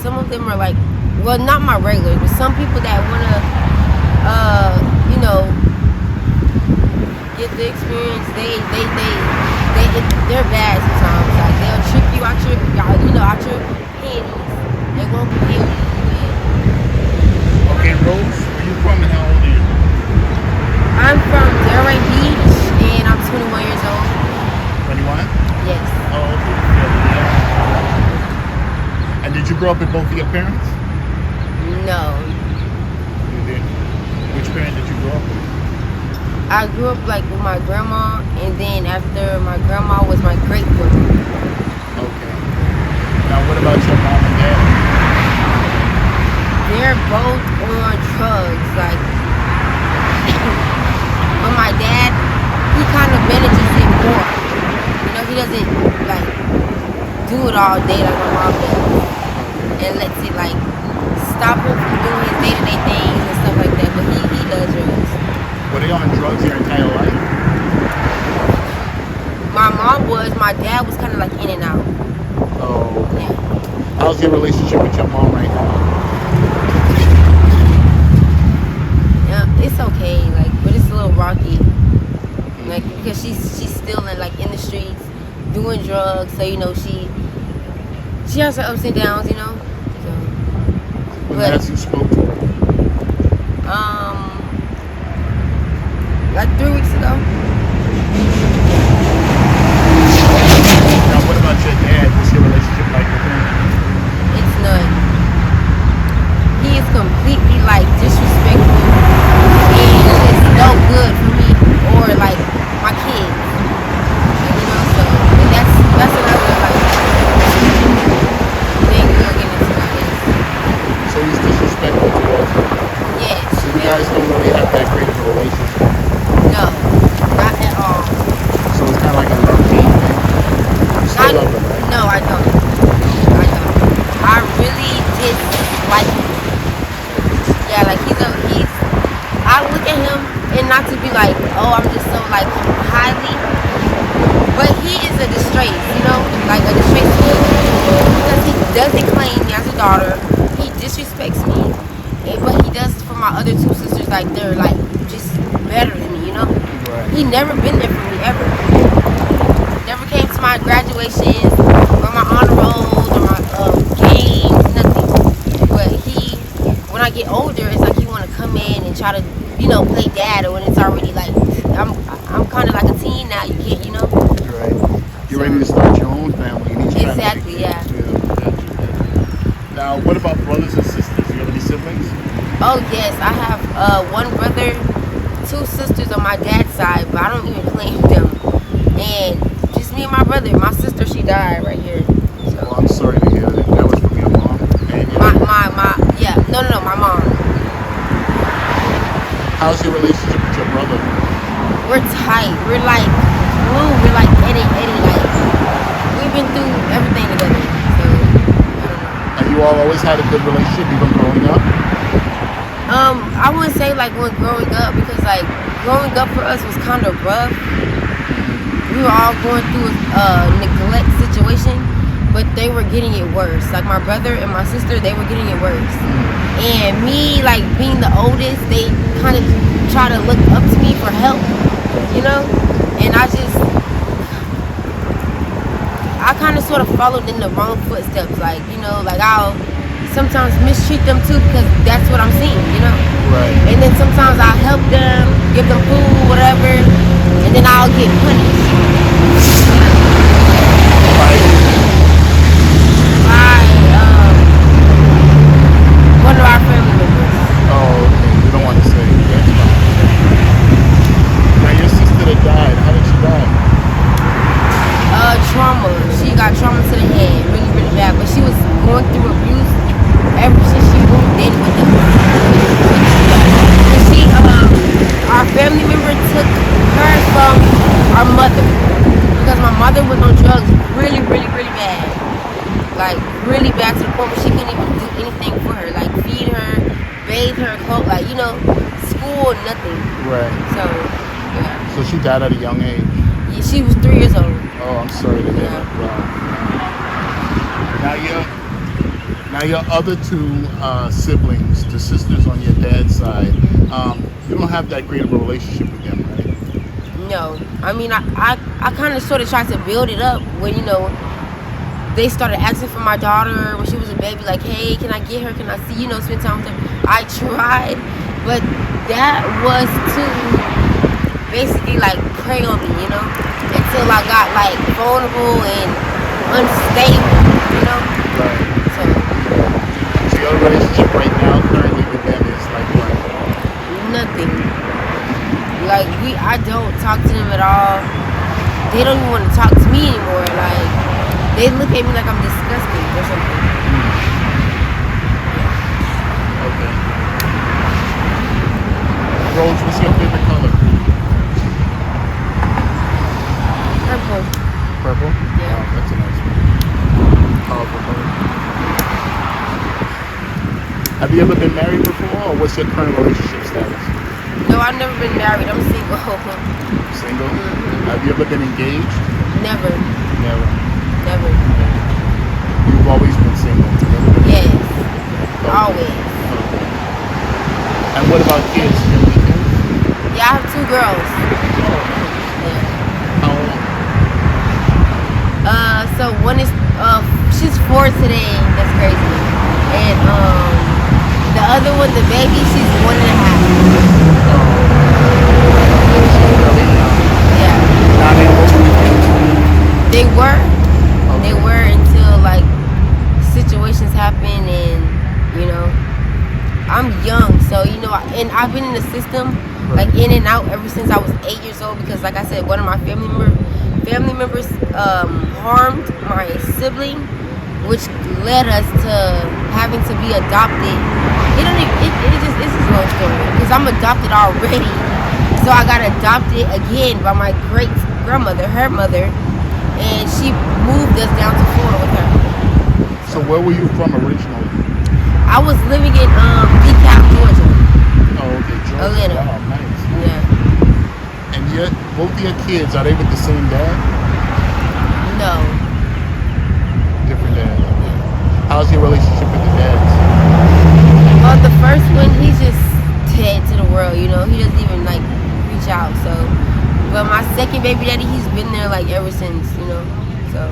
Some of them are like, well, not my regulars, but some people that wanna, you know, get the experience. They're bad sometimes. Like they'll trick you out your, out your panties. They won't be able to do it. Okay, Rose, where you from and how old are you? I'm from Delray Beach, and I'm 21 years old. 21? Yes. Oh, okay. Yeah. And did you grow up with both of your parents? No. You did. Which parent did you grow up with? I grew up like with my grandma, and then after my grandma was my great grandma. Okay. Now, what about your mom and dad? They're both on drugs. Like, but my dad, he kind of manages it more. You know, he doesn't like do it all day like my mom does, and lets it like stop him from doing his day-to-day things and stuff like that. But he does drugs. Were they on drugs your entire life? My mom was. My dad was kind of like in and out. Oh, okay. Yeah. How's your relationship with your mom right now? Yeah, it's okay. Like, but it's a little rocky. Like, because she's still in the streets doing drugs. So she has her ups and downs. So, When last you spoke to her? Like 3 weeks ago. Now, what about your dad? What's your relationship like with him? It's none. He is completely like disrespectful and just no good for me or like my kids. So and that's another like thing we'll get into, I guess. So he's disrespectful towards you? Yes. So you guys don't really have that great of a relationship? No, not at all. So it's kind of like a love-hate thing? You still love him, right? No, I don't. I really dislike him. Yeah, like I look at him, and not to be like, oh, I'm just so like highly, but he is a disgrace, like a disgrace to me, because he doesn't claim me as a daughter. He disrespects me, but he does for my other two sisters, like they're like just better than me, Right. He never been there for me ever. Never came to my graduations or my honor rolls or my games, nothing. But when I get older, it's like he want to come in and try to, play dad. Or when it's already like, I'm kind of like a teen now. You can't, Right. You're ready to start your own family. And he's trying exactly, to yeah. Now, what about brothers and sisters? Do you have any siblings? Oh yes, I have one brother, two sisters on my dad's side, but I don't even claim them. And just me and my brother. My sister, she died right here. So. Well, I'm sorry to hear that. That was from your mom. And my mom. How's your relationship with your brother? We're tight. We're like glue. We're like Eddie. Like we've been through everything together. So I don't know. And you all always had a good relationship even growing up? I wouldn't say like when growing up, because like growing up for us was kind of rough. We were all going through a neglect situation, but they were getting it worse. Like my brother and my sister, they were getting it worse. And me, like being the oldest, they kind of try to look up to me for help, And I kind of sort of followed in the wrong footsteps. Like, like I'll sometimes mistreat them too because that's what I'm seeing, Right. And then sometimes I'll help them, give them food, whatever, and then I'll get punished. One of our family members. Oh, okay. You don't want to say. That's fine. Now, your sister that died, how did she die? Trauma. She got trauma to the head, really, really bad. But she was going through abuse ever since she moved in with them. Our family member took her from our mother, because my mother was on drugs really, really, really bad. Like really bad to the point where she couldn't even do anything for her, like feed her, bathe her, clothes, like school, nothing. Right. So yeah. So she died at a young age. Yeah, she was 3 years old. Oh, I'm sorry to hear Yeah. that. Wow. Now Now your other two siblings, the sisters on your dad's side, you don't have that great of a relationship with them, right? No, I mean I kind of sort of tried to build it up when they started asking for my daughter when she was a baby, like, hey, can I get her? Can I see, spend time with her? I tried, but that was to basically like prey on me, until I got like vulnerable and unstable, Right. So Your relationship right now, currently with them, is like what? nothing. Like I don't talk to them at all. They don't even want to talk to me anymore. Like they look at me like I'm disgusting or something. Okay. Rose, what's your favorite color? Purple. Purple? Yeah. Oh, that's a nice one. Powerful color. Have you ever been married before, or what's your current relationship status? No, I've never been married. I'm single. Single? Mm-hmm. Have you ever been engaged? Never. Never. Never. You've always been single? Yes. Okay. Always. Okay. And what about kids? Do you have any kids? Yeah, I have 2 girls. Yeah. How old? So one is she's 4 today. That's crazy. And the other one, the baby, she's 1.5. Yeah. Now they both with you? They were. Okay. They were until like situations happen, and I'm young, so and I've been in the system like in and out ever since I was 8 years old, because like I said, one of my family members harmed my sibling, which led us to having to be adopted. It's just a long story, because I'm adopted already. So I got adopted again by my great grandmother, her mother, and she moved us down to Florida with her. So where were you from originally? I was living in DeKalb, Georgia. Oh, okay, Georgia. Atlanta. Wow, nice. Yeah. And both of your kids, are they with the same dad? No. Different dad. Yeah. How's your relationship with the dads? Well, the first one, he's just dead to the world. He doesn't even like reach out. So, but my second baby daddy, he's been there like ever since. So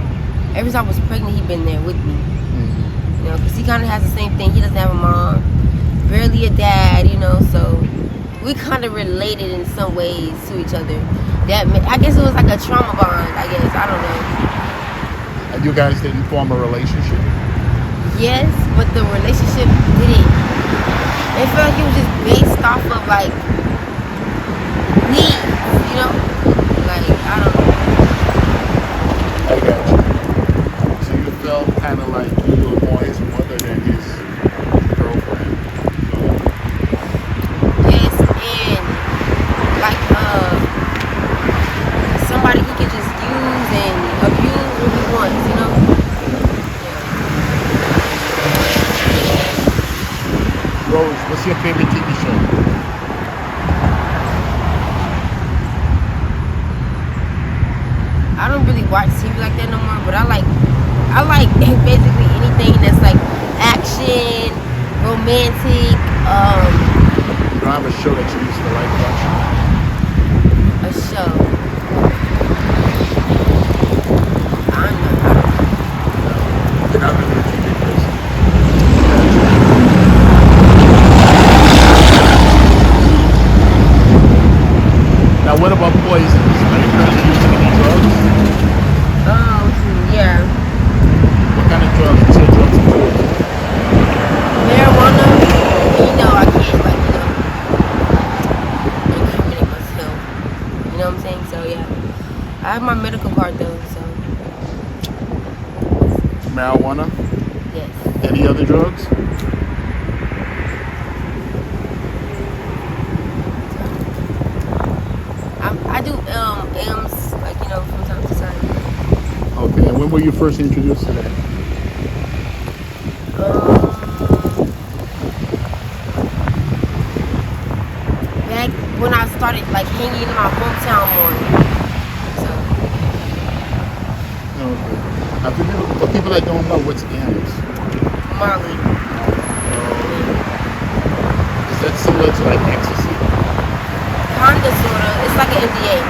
ever since I was pregnant, he's been there with me. Because he kind of has the same thing. He doesn't have a mom, barely a dad, so we kind of related in some ways to each other. I guess it was like a trauma bond, I guess. I don't know. And you guys didn't form a relationship? Yes, but the relationship didn't. It felt like it was just based off of like needs, Like, I don't know. I got you. So you felt kind of like you were more his mother than his girlfriend. Yes, and like somebody he can just use and abuse when he wants, Yeah. Rose, what's your favorite TV show? I don't really watch TV like that no more, but I like basically anything that's like action, romantic. You don't have a show that you used to like watching? A show. I don't know. You're not really a TV person. Now, what about poisons? Are you currently using any drugs? Yeah. What kind of drugs? What's your drugs of choice? Marijuana. I can't incriminate myself. You know what I'm saying? So yeah, I have my medical card though. So Marijuana? yes. Any other drugs? I do M's like from time to time. Okay, and when were you first introduced to that? Back when I started like hanging in my hometown more. So Okay. For people that don't know, what's M's? Molly. Is that similar to like ecstasy? Kinda, sorta. It's like an MDA.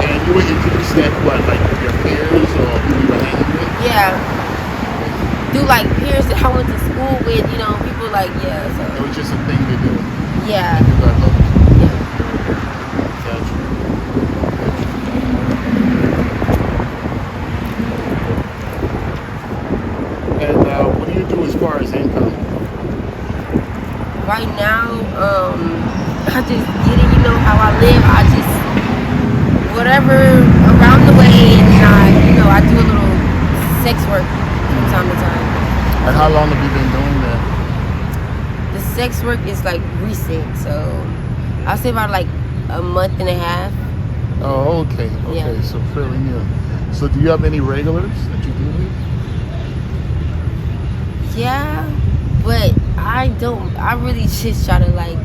And you were introduced that what, like your peers or who you were hanging with? Yeah. Do like peers that I went to school with, people like, yeah. So. It was just a thing to do. Yeah. And you got hooked. Yeah. Gotcha. And what do you do as far as income? Right now, I just get it, how I live. I just, whatever around the way, and I do a little sex work from time to time. And how long have you been doing that? The sex work is like recent, so I'll say about like a month and a half. Oh, okay. Yeah. So fairly new. So do you have any regulars that you do with? Yeah, but I really just try to like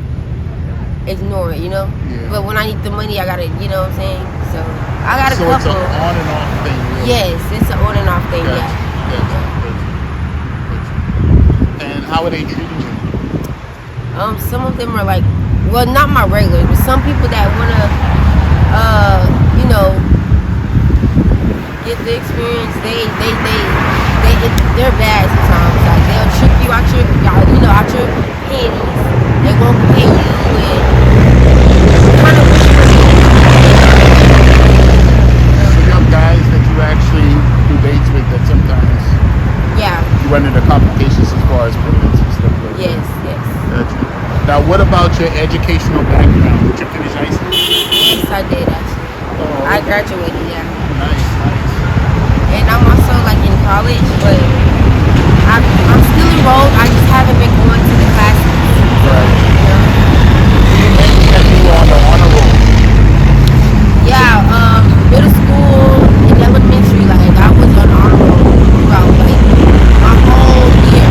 ignore it, Yeah. But when I need the money, I gotta, you know what I'm saying? So I got a couple. So it's an on and off thing, really? Yes, it's an on and off thing, Gotcha. yeah. And how are they treating you? Some of them are like, well, not my regulars, but some people that wanna, get the experience. They're bad sometimes. Like they'll trick you out your panties. They won't pay you and kind of push you. So you have guys that you actually do dates with that sometimes you run into complications as far as payments and stuff like Yes. Gotcha. Now, what about your educational background? Did you finish high school? Yes, I did actually. Oh, I graduated, yeah. Nice. And I'm also like in college, but I'm still enrolled. I just haven't been going to the classes. Right. And you were on the honor roll. Yeah, middle school and elementary, like I was on honor roll throughout like my whole year.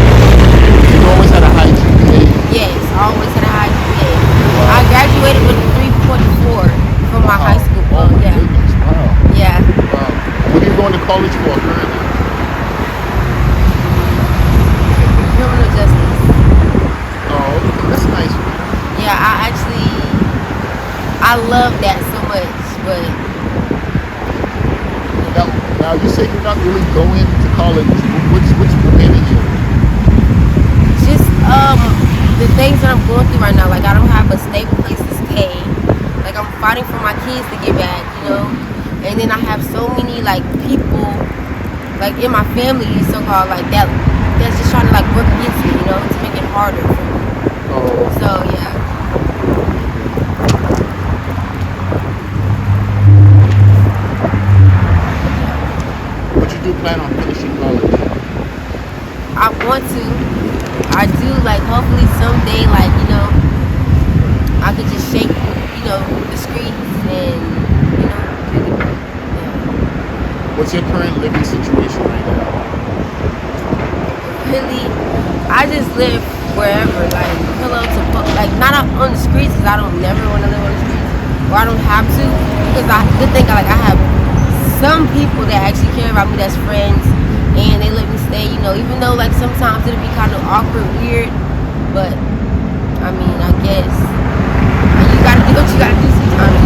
You always had a high GPA. Yes, I always had a high GPA. I graduated with a 3.4 from my high school. Oh my yeah. goodness. Wow. Yeah. Wow. What are you going to college for currently? Criminal justice. Oh, okay. That's nice. Yeah, I love that so much, but Now you say you're not really going to college. What's preventing you? just the things that I'm going through right now. Like I don't have a stable place to stay. Like I'm fighting for my kids to get back, And then I have so many like people, like in my family, so-called, like that's just trying to like work against me, to make it harder for me. Oh. So yeah. But you do plan on finishing college? I want to. I do, like hopefully someday, like I could just shake, the streets and What's your current living situation right now? really, I just live wherever, like pillow to like not out on the streets, because I don't never want to live on the streets, or I don't have to, because good thing I have some people that actually care about me, that's friends, and they let me stay, even though like sometimes it'll be kind of awkward, weird, but I mean, I guess you gotta do what you gotta do sometimes,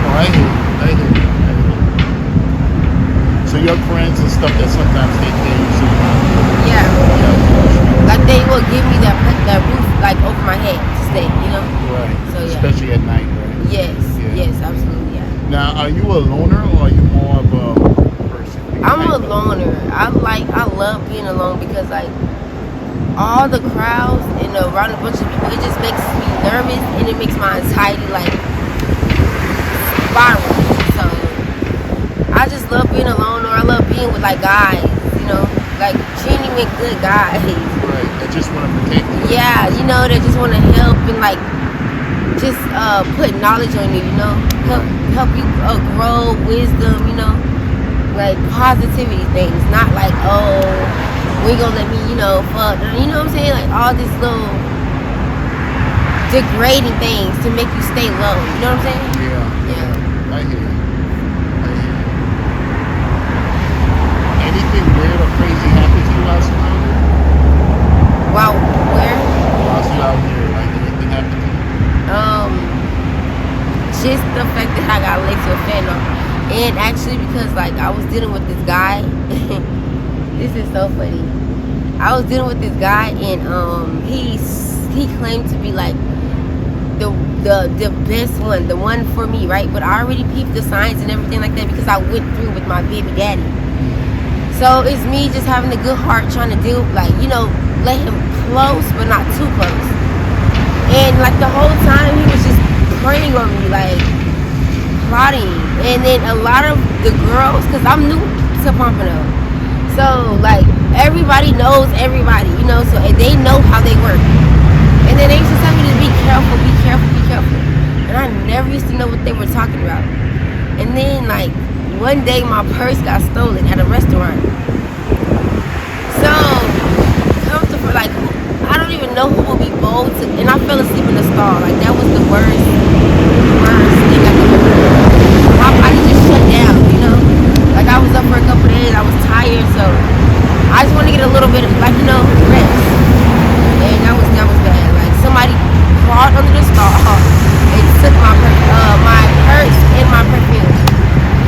Oh, I hear you. So your friends and stuff that sometimes they pay you sometimes. Yeah. Like they will give me that roof like over my head to stay, Right. So yeah. Especially at night, right? Yes, absolutely, yeah. Now, are you a loner or are you more of a person? I'm a loner. I love being alone because like all the crowds and around a bunch of people, it just makes me nervous and it makes my anxiety like spiral. So I just love being alone, or I love being with like guys, like genuine good guys. Right, that just want to protect you. Yeah, that just want to help and like just put knowledge on you, help you grow wisdom, like positivity things, not like, oh, we gonna let me, fuck, you know what I'm saying, like all these little degrading things to make you stay low, you know what I'm saying? Yeah. I hear you. And actually, because like I was dealing with this guy, this is so funny. I was dealing with this guy, and he claimed to be like the best one, the one for me, right? But I already peeped the signs and everything like that because I went through with my baby daddy. So it's me just having a good heart, trying to deal, like, you know, let him close, but not too close. And like the whole time he was just preying on me, like plotting. And then a lot of the girls, cause I'm new to Pompano, so like everybody knows everybody, you know, so they know how they work. And then they used to tell me to be careful, be careful, be careful. And I never used to know what they were talking about. And then like one day my purse got stolen at a restaurant. So come to like, I don't even know who would be bold to, and I fell asleep in the stall. Like that was the worst thing I could ever do. My body just shut down, you know. Like I was up for a couple of days, I was tired, so I just want to get a little bit of, like, you know, rest. And that was bad. Like somebody crawled under the stall and took my purse and my perfume.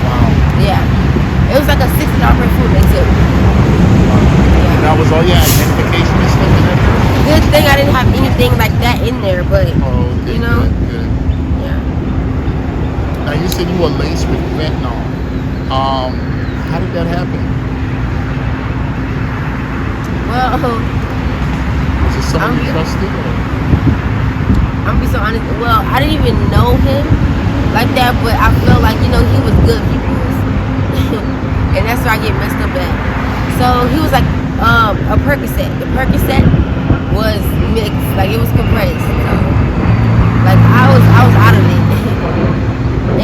Wow. Yeah. It was like a $60 perfume they took. Yeah. That was all your identification and stuff in there? Good thing I didn't have anything like that in there, but okay, you know. Good. Yeah. Now you said you were laced with fentanyl. How did that happen? Well, Was it someone you trusted? I'm be so honest. Well, I didn't even know him like that, but I felt like, you know, he was good people. And that's where I get messed up at. So he was like a Percocet. The Percocet was mixed, like it was compressed. So, like I was out of it.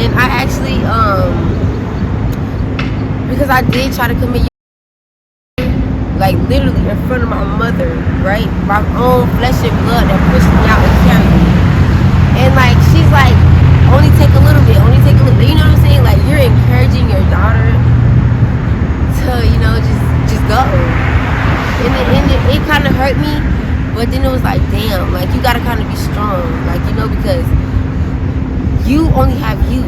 And I actually because I did try to commit, like literally in front of my mother, right? My own flesh and blood that pushed me out and carried me. And like she's like, only take a little bit, you know what I'm saying? Like you're encouraging your daughter to, you know, just go. And it kind of hurt me, but then it was like, damn, like you gotta kind of be strong, like, you know, because you only have you.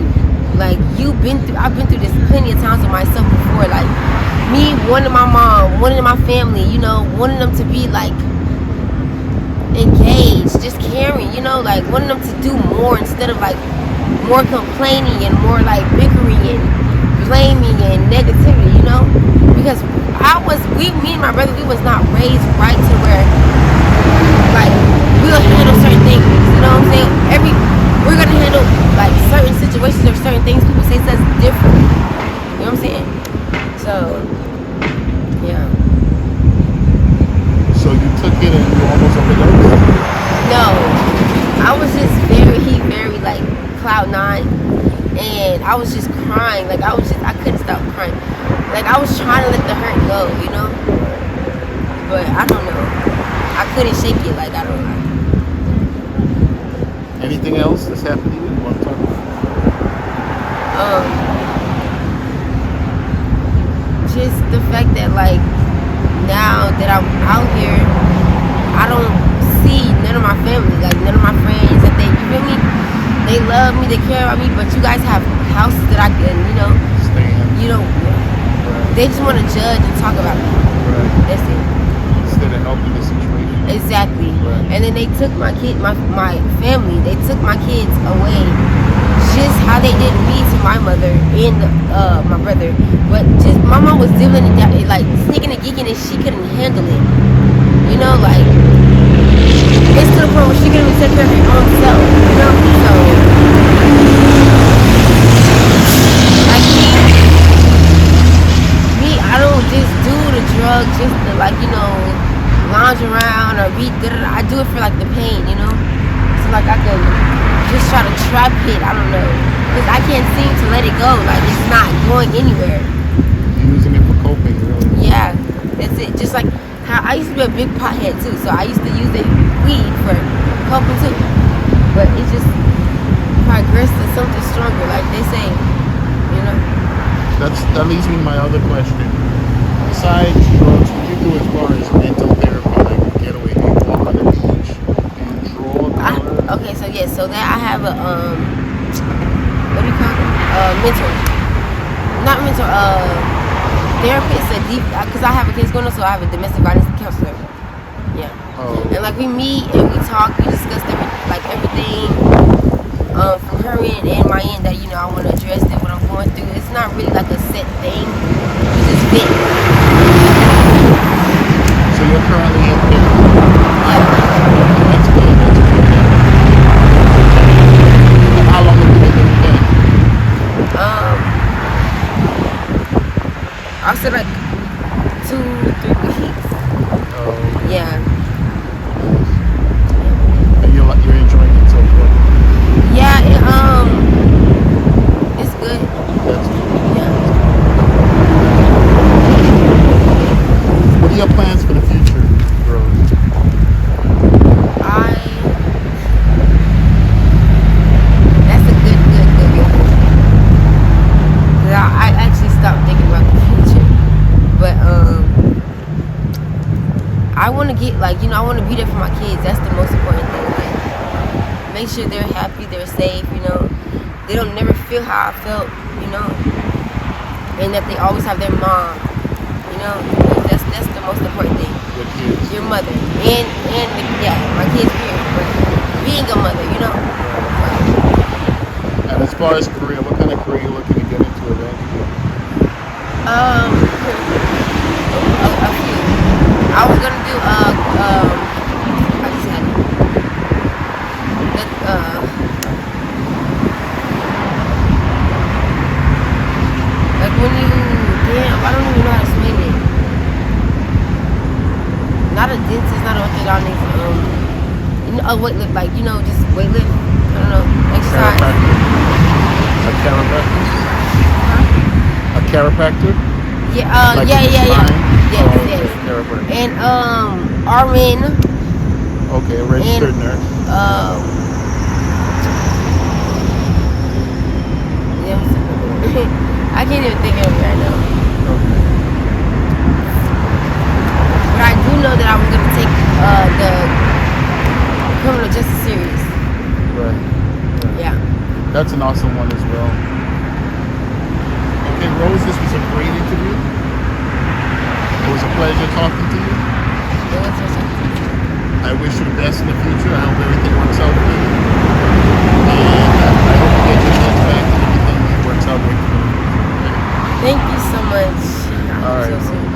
Like I've been through this plenty of times with myself before. Like me wanting my mom, wanting my family, you know, wanting them to be like engaged, just caring, you know, like wanting them to do more instead of like more complaining and more like bickering and blaming and negativity, you know, because me and my brother, we was not raised right to where like we'll handle certain things, you know what I'm saying? We're gonna handle like certain situations or certain things people say says different, you know what I'm saying? So yeah. So you took it and you almost overdosed? No, I was just very like cloud nine, and I was just crying. Like I couldn't stop crying. Like I was trying to let the hurt go, you know. But I don't know. I couldn't shake it. Like I don't know. Anything else that's happened to you? You want to talk about? Just the fact that like now that I'm out here, I don't see none of my family, like none of my friends, that you feel me? They love me, they care about me, but you guys have houses that I can, you know, Stand. you know, Right. they just want to judge and talk about me. Right. That's it. Instead of helping the situation. Exactly. Right. And then they took my family, they took my kids away, just how they did me to my mother and my brother. But just my mom was dealing it down, like sneaking and geeking, and she couldn't handle it. You know, like it's to the point where she couldn't even take care of her own self. You know, so like me, I don't just do the drug just to, like, you know, lounge around or be I do it for like the pain, you know. So like I can just try to trap it. I don't know, because I can't seem to let it go. Like it's not going anywhere. You're using it for coping, really? Yeah, that's it. Just like how I used to be a big pothead too, so I used to use the weed for coping too. But it just progressed to something stronger, like they say, you know. That leads me to my other question. Besides drugs, what do you do as far as mental therapy, like getaway? Do you walk on the beach? Do you draw? Okay, so yes, so that I have a what do you call it? Mentor. therapist, because I have a case going on, so I have a domestic violence counselor. Yeah. Oh. And like we meet and we talk, we discuss everything from her end and my end that I want to address it, what I'm going through. It's not really like a set thing. We just fit. So you're currently in therapy. Yeah. That's good. That's good. And how long have you been doing that? I'll say like 2-3 weeks. Oh. Yeah. And you're enjoying it so far. Yeah. It's good. That's good. Yeah. What are your plans for the future, Rose? That's a good. I actually stopped thinking about the future, but I want to get I want to be there for my kids. That's the most important thing. Like, make sure they're happy, they're safe. They don't never feel how I felt. And that they always have their mom. That's the most important thing. Your kids. Your mother and my kids period. But being a mother. And as far as career, what kind of career are you looking to get into eventually? A few. I was gonna do I just had it. Like when I don't even know how to explain it. Not a dentist, not an orthodontist. A weightlift, just weightlift. I don't know, exercise. A chiropractor? Huh? A chiropractor? Yeah. Like Yeah. Yes. Chiropractor. And RN. Okay, a registered nurse. I can't even think of it right now. Okay. But I do know that I was going to take the criminal justice serious. Right. Yeah. That's an awesome one as well. Okay, Rose, this was a great interview. It was a pleasure talking to you. It was I wish you the best in the future. I hope everything works out for you. And I hope you get your kids back and everything works out great for you. Okay? Thank you so much. All right. So soon.